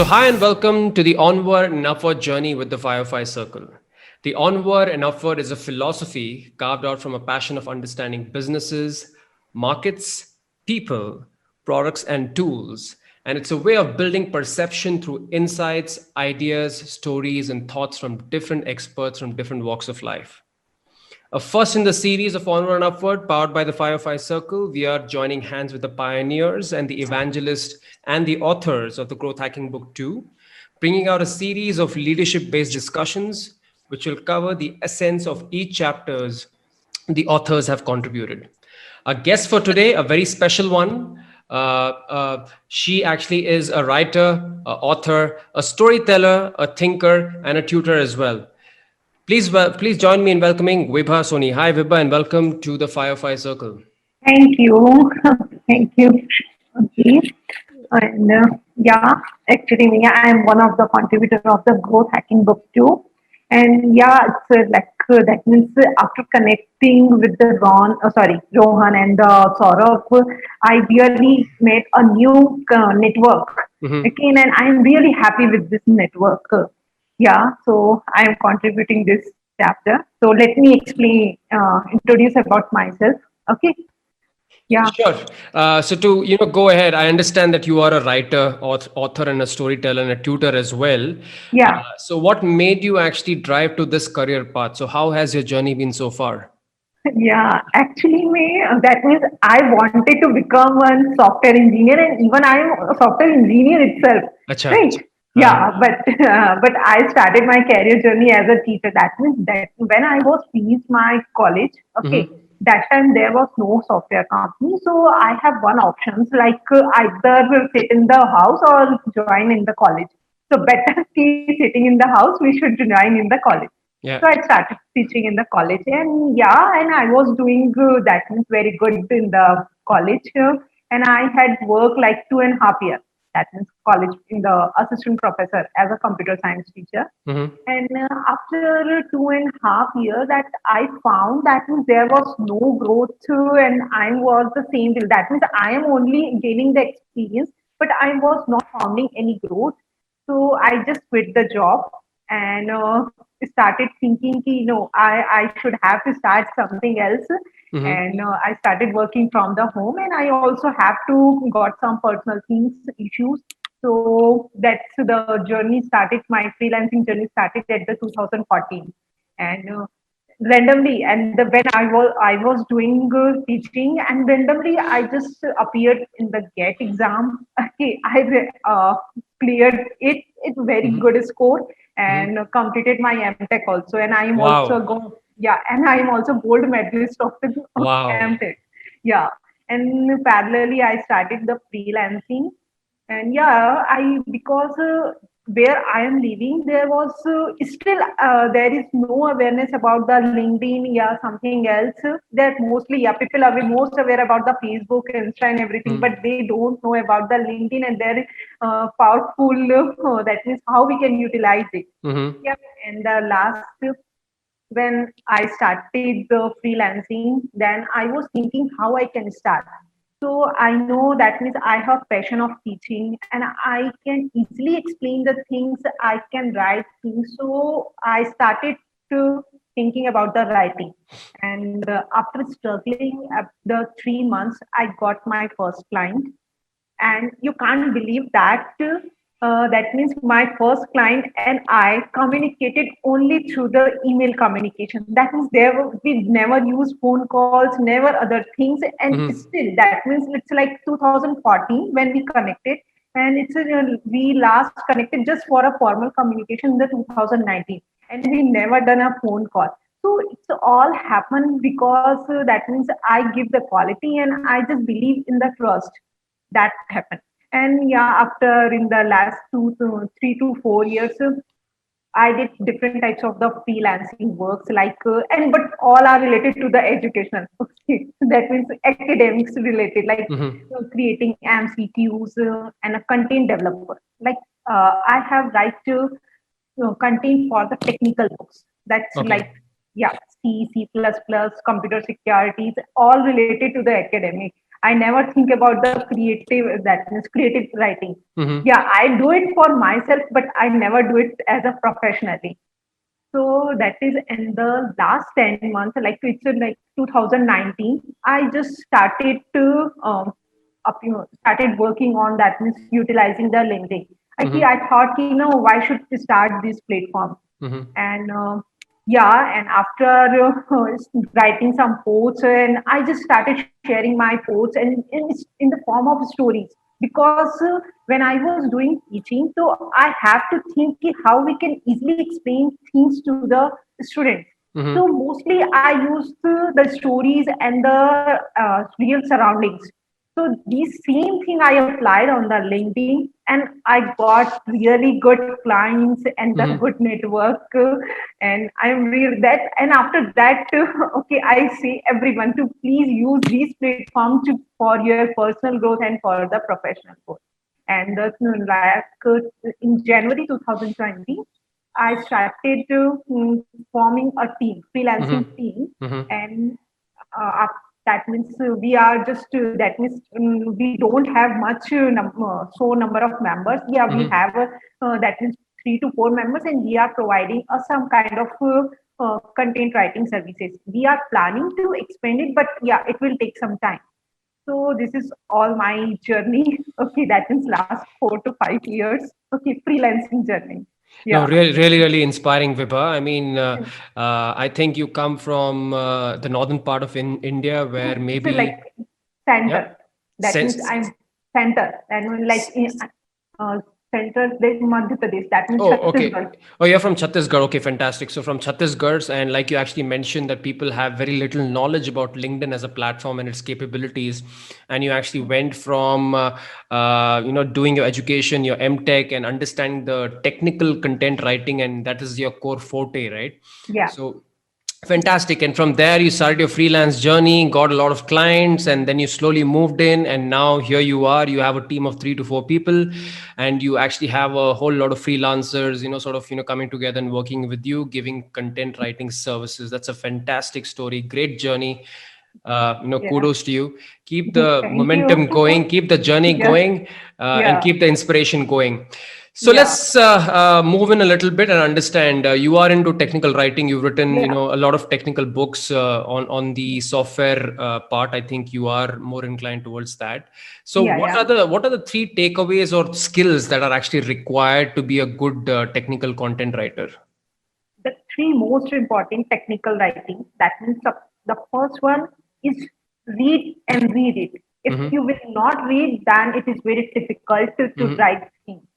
So, hi and welcome to the Onward and Upward Journey with the Firefly Circle. The Onward and Upward is a philosophy carved out from a passion of understanding businesses, markets, people, products, and tools. And it's a way of building perception through insights, ideas, stories, and thoughts from different experts from different walks of life. A first in the series of Onward and Upward, powered by the Firefly Circle, we are joining hands with the pioneers and the evangelists and the authors of the Growth Hacking Book 2, bringing out a series of leadership-based discussions which will cover the essence of each chapters the authors have contributed. Our guest for today, a very special one. She actually is a writer, an author, a storyteller, a thinker, and a tutor as well. Please join me in welcoming Vibha Soni. Hi, Vibha, and welcome to the Firefly Circle. Thank you. Thank you. Okay. And yeah, actually, I am one of the contributors of the Growth Hacking Book too. And yeah, that means after connecting with the Rohan and Saurabh, I really made a new network. Mhm. Okay, and I am really happy with this network. Yeah, so I am contributing this chapter. So let me introduce about myself. Okay. Yeah, Sure. So to go ahead, I understand that you are a writer, author, and a storyteller, and a tutor as well. yeah, So what made you actually drive to this career path? So how has your journey been so far? yeah. Actually, that means I wanted to become a software engineer, and even I am a software engineer itself, Acha. right? Yeah, but I started my career journey as a teacher. That means that when I was finished my college, okay, Mm-hmm. that time there was no software company, so I have one options like either sit in the house or join in the college. So better stay sitting in the house. We should join in the college. So Yeah. I started teaching in the college, and yeah, and I was doing that means very good in the college, and I had worked like 2.5 years. That means college in the assistant professor as a computer science teacher. Mm-hmm. And after 2.5 years, that I found that means there was no growth, and I was the same field. That means I am only gaining the experience, but I was not finding any growth. So I just quit the job and started thinking, I should have to start something else. Mm-hmm. And I started working from the home, and I also have to got some personal things issues. So that's the journey started. My freelancing journey started at the 2014, and when I was doing teaching, and randomly I just appeared in the GET exam. Okay, cleared it. It's very Mm-hmm. good score, Mm-hmm. and completed my MTech also. And I am also Wow. go yeah, and I am also gold medalist of the Wow. MTech. Yeah, and parallelly I started the freelancing, and yeah, I because where I am living, there was still there is no awareness about the LinkedIn, yeah, something else. That mostly, yeah, people are most aware about the Facebook, Insta, and everything, but Mm-hmm. they don't know about the LinkedIn and their powerful. That means how we can utilize it. Mm-hmm. Yeah, and the last when I started the freelancing, then I was thinking how I can start. So I know that means I have passion of teaching, and I can easily explain the things. I can write things. So I started to thinking about the writing, and after struggling at the 3 months, I got my first client, and you can't believe that that means my first client and I communicated only through the email communication. That means we never use phone calls, never other things, and Mm-hmm. still that means it's like 2014 when we connected, and we last connected just for a formal communication in the 2019, and we never done a phone call. So it's all happened because that means I give the quality, and I just believe in the trust that happened. And yeah, after in the last 3 to 4 years, I did different types of the freelancing works, like and but all are related to the educational. Okay, that means academics related, like Mm-hmm. creating MCQs and a content developer. Like I have write content for the technical books. That's Okay. like yeah, C, C++, computer securities, all related to the academic. I never think about the creative, that means creative writing. Mm-hmm. Yeah, I do it for myself, but I never do it as a professionally. So that is in the last 10 months, like it's in like 2019, I just started to started working on that, means utilizing the LinkedIn. Mm-hmm. I thought, why should we start this platform? Mm-hmm. And yeah, and after writing some posts, and I just started sharing my posts, and it's in the form of stories, because when I was doing teaching, so I have to think how we can easily explain things to the students. So Mm-hmm. mostly I used the stories and the real surroundings. So this same thing I applied on the LinkedIn, and I got really good clients and the Mm-hmm. good network. And I'm real that. And after that, okay, I say everyone to please use these platforms for your personal growth and for the professional growth. And like in January 2020, I started forming a team, freelancing Mm-hmm. team, Mm-hmm. and that means we are just that means we don't have much so number of members. Yeah, we Mm-hmm. have that means 3 to 4 members, and we are providing some kind of content writing services. We are planning to expand it, but yeah, it will take some time. So this is all my journey. Okay, that means last 4 to 5 years. Okay, freelancing journey. No, Yeah. really, really, really inspiring, Vibha. I mean, I think you come from the northern part of India, where It's like maybe, yeah, center. That means sense. I'm center. And when like in center, there's Madhya Pradesh. That means Oh, Chhattisgarh. okay. Oh, you're from Chhattisgarh. Okay, fantastic. So from Chhattisgarh, and like you actually mentioned that people have very little knowledge about LinkedIn as a platform and its capabilities, and you actually went from doing your education, your MTech, and understanding the technical content writing, and that is your core forte, right? Yeah. So fantastic. And from there, you started your freelance journey, got a lot of clients, and then you slowly moved in. And now here you are. You have a team of 3 to 4 people, and you actually have a whole lot of freelancers, coming together and working with you, giving content writing services. That's a fantastic story. Great journey. Yeah. Kudos to you. Keep the Thank you. momentum going, keep the journey Yeah. going, and Yeah. keep the inspiration going. So Yeah. let's move in a little bit and understand. You are into technical writing. You've written, Yeah. a lot of technical books on the software part. I think you are more inclined towards that. So, Yeah. Yeah. what are the three takeaways or skills that are actually required to be a good technical content writer? The three most important technical writing. That means the first one is read and read it. If Mm-hmm. you will not read, then it is very difficult to Mm-hmm. write things.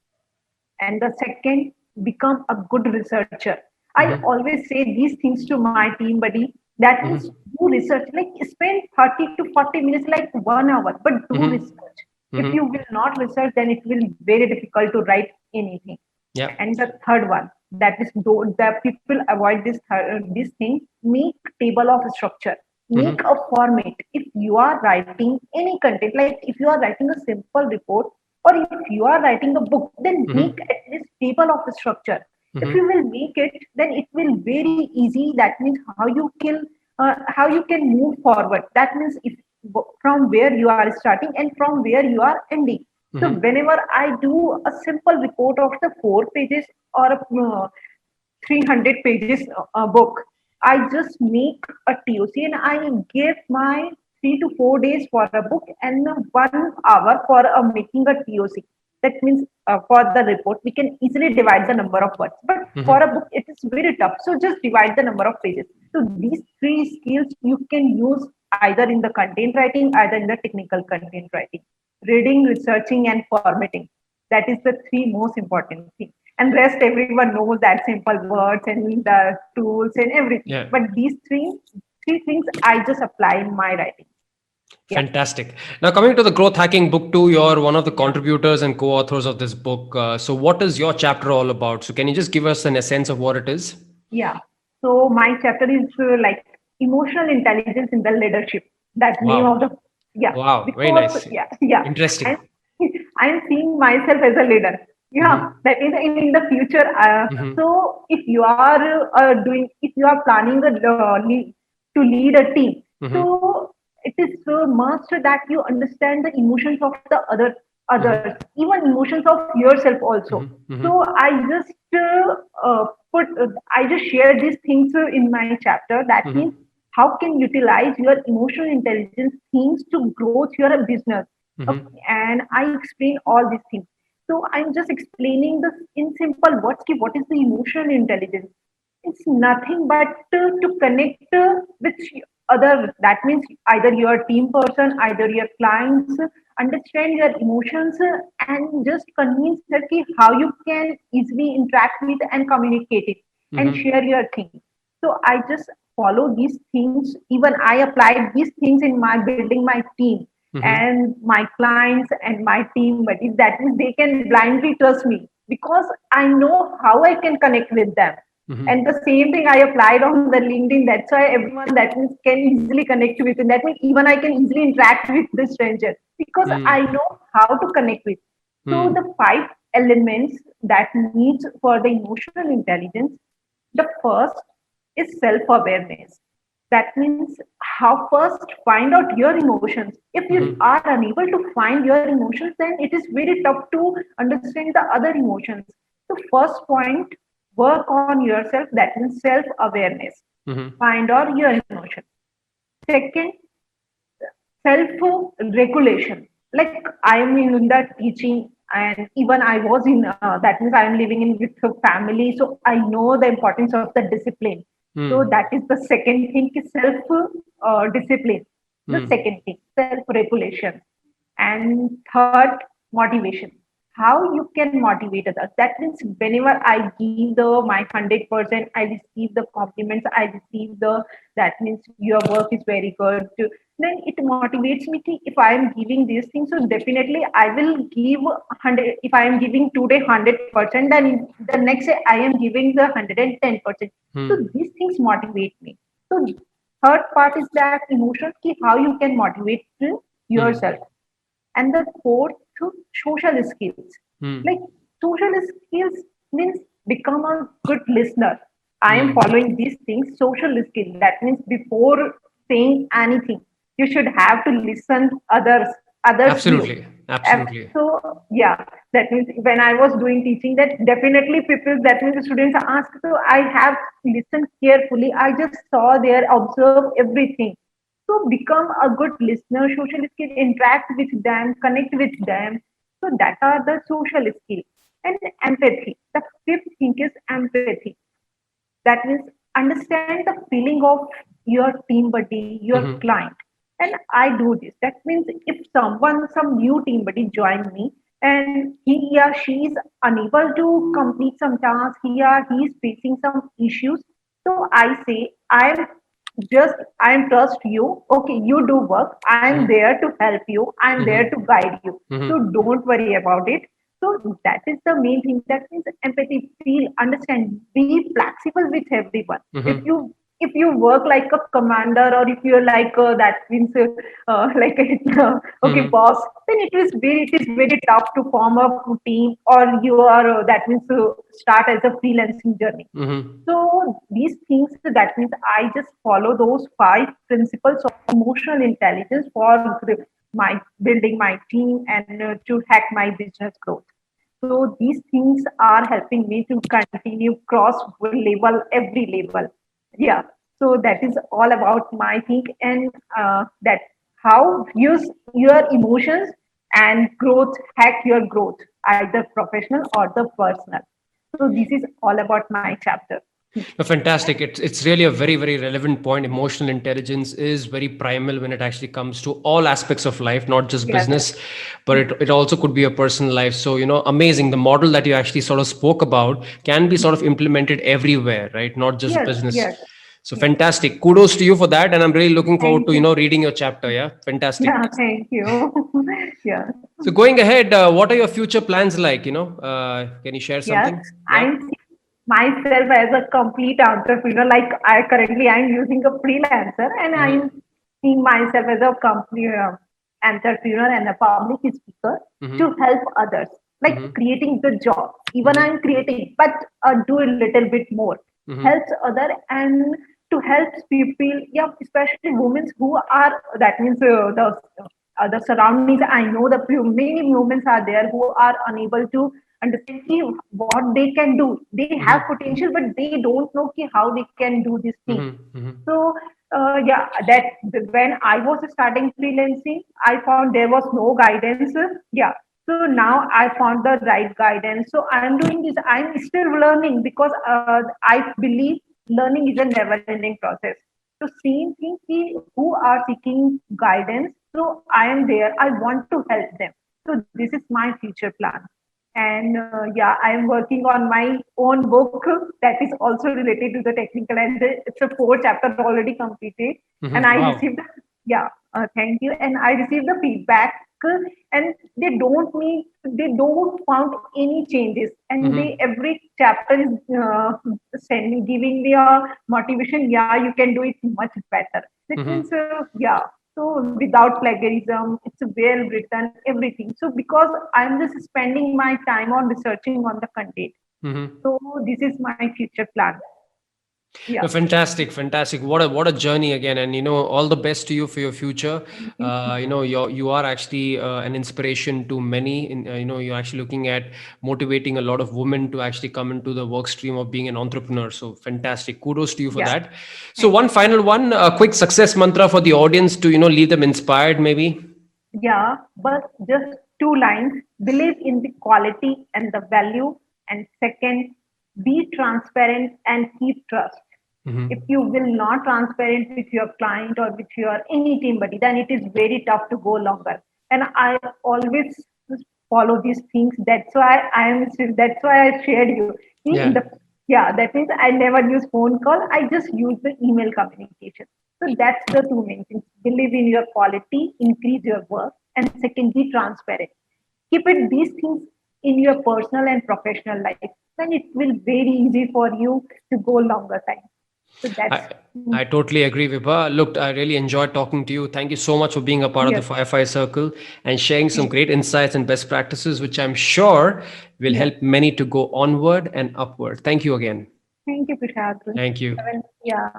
And the second, become a good researcher. I Mm-hmm. always say these things to my team buddy. That means Mm-hmm. do research, like spend 30 to 40 minutes, like 1 hour, but do Mm-hmm. research. If Mm-hmm. you will not research, then it will be very difficult to write anything. Yeah. And the third one, that is the people avoid this thing. Make table of structure, make Mm-hmm. a format. If you are writing any content, like if you are writing a simple report, or if you are writing a book, then make Mm-hmm. at least table of structure. If Mm-hmm. you will make it, then it will very easy. That means how you can move forward. That means if from where you are starting and from where you are ending. So Mm-hmm. whenever I do a simple report of the 4 pages or a 300 pages book, I just make a TOC, and I give my 3 to 4 days for a book and 1 hour for making a TOC. That means for the report, we can easily divide the number of words. But for a Mm-hmm. book, it is very tough. So just divide the number of pages. So these three skills you can use either in the content writing, either in the technical content writing: reading, researching, and formatting. That is the three most important things. And rest everyone knows that simple words and the tools and everything. Yeah. But these three things I just apply in my writing. Yeah. Fantastic. Now, coming to the Growth Hacking Book 2, you're one of the contributors and co authors of this book. So, what is your chapter all about? So, can you just give us an essence of what it is? Yeah. So my chapter is like emotional intelligence in the leadership. That's name of Wow. the, yeah. Wow. Very Because nice. yeah, yeah. I'm Interesting. I'm seeing myself as a leader. Yeah, Mm-hmm. that is in the future. Mm-hmm. So if you are if you are planning to lead a team, Mm-hmm. so it is must that you understand the emotions of the others, even emotions of yourself also. So I just share these things in my chapter. That means how can utilize your emotional intelligence things to grow your business. Okay, and I explain all these things. So I'm just explaining this in simple words. What is the emotional intelligence? It's nothing but to connect with other. That means either your team person, either your clients, understand your emotions and just convince her how you can easily interact with and communicate it and share your thing. So I just follow these things. Even I applied these things in my building my team and my clients and my team. But if that means they can blindly trust me because I know how I can connect with them. And the same thing I applied on the LinkedIn. That's why everyone that means can easily connect with it. That means even I can easily interact with the stranger because I know how to connect with. So the five elements that needs for the emotional intelligence. The first is self-awareness. That means how first find out your emotions. If you are unable to find your emotions, then it is very tough to understand the other emotions. So first point, work on yourself. That means self-awareness. Find out your emotions. Second, self-regulation. Like I am in the teaching, and even I was in that means I am living in with a family, so I know the importance of the discipline. So that is the second thing is self discipline. The second thing, self-regulation. And third, motivation. How you can motivate others. That means whenever I give the my 100%, I receive the compliments, I receive the that means your work is very good. Then it motivates me to, if I am giving these things, so definitely I will give 100. If I am giving today 100%, then the next day I am giving the 110%. So these things motivate me. So third part is that emotion, ki how you can motivate yourself. And the fourth, social skills. Like social skills means become a good listener. I am following these things. Social skill. That means before saying anything, you should have to listen others view. Absolutely. Absolutely. So yeah, that means when I was doing teaching, that definitely people, that means the students ask. So I have listened carefully. I just saw there, observe everything. So become a good listener, social skill, interact with them, connect with them. So that are the social skills. And empathy. The fifth thing is empathy. That means understand the feeling of your team buddy, your client. And I do this. That means if some new team buddy join me and he or she is unable to complete some task, he or he is facing some issues. So I say, I am trust you. Okay, you do work. I am there to help you. I am there to guide you. So don't worry about it. So that is the main thing. That means empathy, feel, understand, be flexible with everyone. If you work like a commander, or if you're like that means like a okay boss, then it is very tough to form a team, or you are that means start as a freelancing journey. So these things, that means I just follow those five principles of emotional intelligence for my building my team and to hack my business growth. So these things are helping me to continue cross level every level. Yeah. So that is all about my thing, and that how use your emotions and growth hack your growth, either professional or the personal. So this is all about my chapter. Fantastic. It's really a very, very relevant point. Emotional intelligence is very primal when it actually comes to all aspects of life, not just Yes. business, but it also could be a personal life. So, amazing. The model that you actually sort of spoke about can be sort of implemented everywhere, right? Not just Yes. business. Yes. So Yes. fantastic. Kudos to you for that. And I'm really looking forward Thank to, you. reading your chapter. Yeah. Fantastic. Yeah. Thank you. Yeah. So going ahead, what are your future plans like? Can you share Yes. something? Yeah. I'm seeing myself as a complete entrepreneur. Like I'm using a freelancer, and I'm seeing myself as a complete entrepreneur and a public speaker to help others, like creating the job. Even I'm creating, but do a little bit more, helps other and to help people, yeah, especially women who are, that means the surroundings. I know the many women are there who are unable to understand what they can do. They have Mm-hmm. potential, but they don't know how they can do this thing. Mm-hmm. Mm-hmm. So yeah, that when I was starting freelancing, I found there was no guidance. Yeah. So now I found the right guidance. So I'm doing this. I'm still learning because I believe learning is a never-ending process. So same thing, who are seeking guidance. So I am there. I want to help them. So this is my future plan. And yeah, I am working on my own book that is also related to the technical, and it's a 4 chapter already completed. And Mm-hmm. I Wow. received, yeah, thank you. And I received the feedback, and they don't found any changes, and they Mm-hmm. every chapter is sending, giving me a motivation. Yeah, you can do it much better. That means, Mm-hmm. yeah. So without plagiarism, it's well written, everything. So because I'm just spending my time on researching on the content. Mm-hmm. So this is my future plan. Yeah. No, fantastic, fantastic. What a journey again, and all the best to you for your future. Thank you. You are actually an inspiration to many. You're actually looking at motivating a lot of women to actually come into the work stream of being an entrepreneur. So fantastic. Kudos to you for Yeah. that. So Thank one you. final one, a quick success mantra for the audience to leave them inspired, maybe. Yeah, but just 2 lines. Believe in the quality and the value. And second, be transparent and keep trust. If Mm-hmm. you will not transparent with your client or with your any team buddy, then it is very tough to go longer. And I always follow these things. That's why I am. That's why I shared you. See, in Yeah. the, yeah, that means I never use phone call. I just use the email communication. So that's the 2 main things. Believe in your quality, increase your work, and second, be transparent. Keep it these things in your personal and professional life. Then it will very easy for you to go longer time. So that's, I I totally agree, Vibha. Look, I really enjoyed talking to you. Thank you so much for being a part of the yes. Firefly Circle and sharing some Thank, great insights and best practices, which I'm sure will yeah. help many to go onward and upward. Thank you again. Thank you, Kushagra. Thank you. Yeah.